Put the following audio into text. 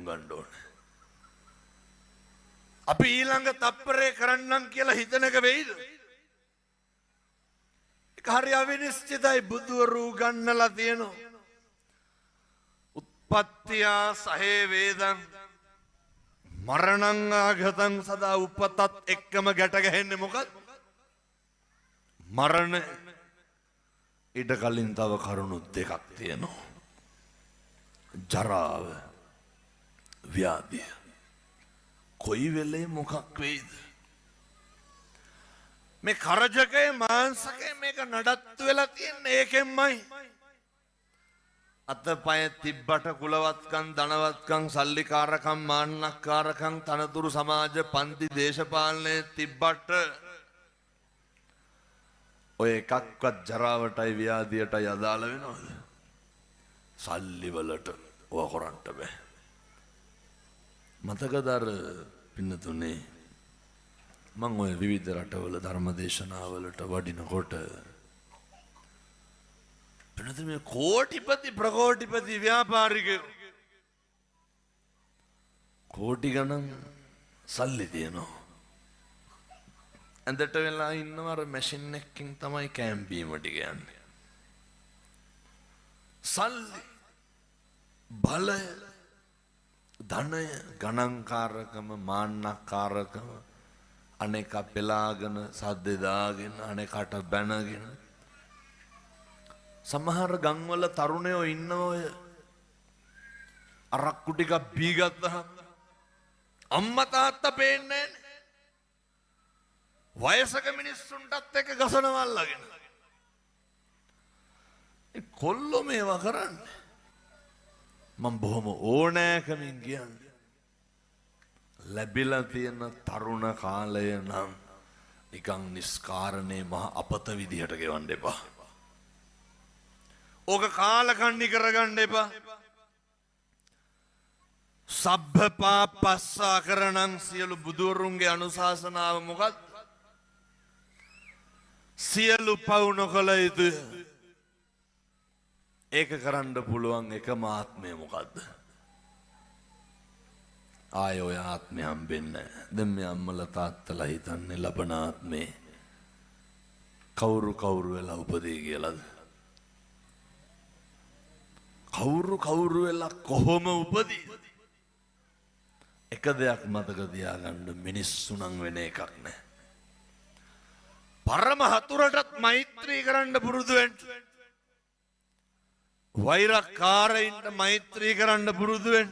පිළිබන්න ඕනේ. අපි ඊළඟ තප්පරේ කරන්නම් කියලා හිතන එක වෙයිද? ඒක හරි අවිනිශ්චිතයි. බුදුවරු ගන්නලා තියෙනවා. උත්පත්තිය සහේ වේදං මරණං ආගතං සදා උපතත් එක්කම ගැට ගැහෙන්නේ මොකද? මරණ. ඊට කලින් තව කරුණු දෙකක් තියෙනවා. ජරාව, ව්‍යාධිය. කොයි වෙලේ මොකක් වෙයිද? මේ කරජකේ මාංශකේ මේක නඩත්තු වෙලා තියෙන්නේ ඒකෙන්මයි. අතපය තිබ්බට කුලවත්කම්, ධනවත්කම්, සල්ලිකාරකම්, මාන්නක්කාරකම්, තනතුරු සමාජ පන්ති දේශපාලනයේ තිබ්බට ඔය එකක්වත් ජරාවටයි ව්‍යාධියටයි අදාළ වෙනවද? සල්ලි වලට ඔය කරන්න බෑ. මතකද අර පින්නතුනේ මම ඔය විවිධ රටවල ධර්මදේශනාවලට වඩිනකොට පින්නතුනේ මේ කෝටිපති ප්‍රකෝටිපති ව්‍යාපාරිකයෝ කෝටි ගණන් සල්ලි තියනවා. ඇඳට වෙලා ඉන්නවා අර මැෂින් එකකින් තමයි කෑම් බීම ටික යන්නේ. සල්ලි, බලය, ධනය, ගණන්කාරකම, මාන්නකාරකම, අනේක පෙලාගෙන සද්ද දාගෙන අනේකට බැනගෙන සමහර ගම්වල තරුණයෝ ඉන්නවය අරක්කු ටිකක් බී ගත්තහම අම්මා තාත්තා පේන්නේ නැහැ. වයසක මිනිස්සුන්ටත් එක ගසනවා අල්ලගෙන. ඒ කොල්ලෝ මේවා කරන්නේ. මම බොහොම ඕනෑකමින් කියන්නේ ලැබිලා තියෙන තරුණ කාලය නම් නිකන් නිස්කාරණේ මහ අපත විදිහට ගෙවන්න එපා. ඕක කාලකන්ණි කරගන්න එපා. සබ්බ පාපස්සා කරණං සියලු බුදුරුන්ගේ අනුශාසනාව මොකක්ද? සියලු පව් නොකළ යුතුය. ඒක කරන්න පුළුවන් එකම ආත්මය මොකද්ද? ආය ඔය ආත්මය හම්බෙන්නේ නැහැ. දැන් මේ අම්මලා තාත්තලා හිතන්නේ ලබන ආත්මේ කවුරු වෙලා උපදී කියලාද? කවුරු වෙලා කොහොම උපදී? එක දෙයක් මතක තියාගන්න, මිනිස්සු නම් වෙන එකක් නැහැ. පරම හතුරටත් මෛත්‍රී කරන්න පුරුදු වෙන්න. වෛරකාරයින්ට මෛත්‍රී කරන්න පුරුදු වෙන්න.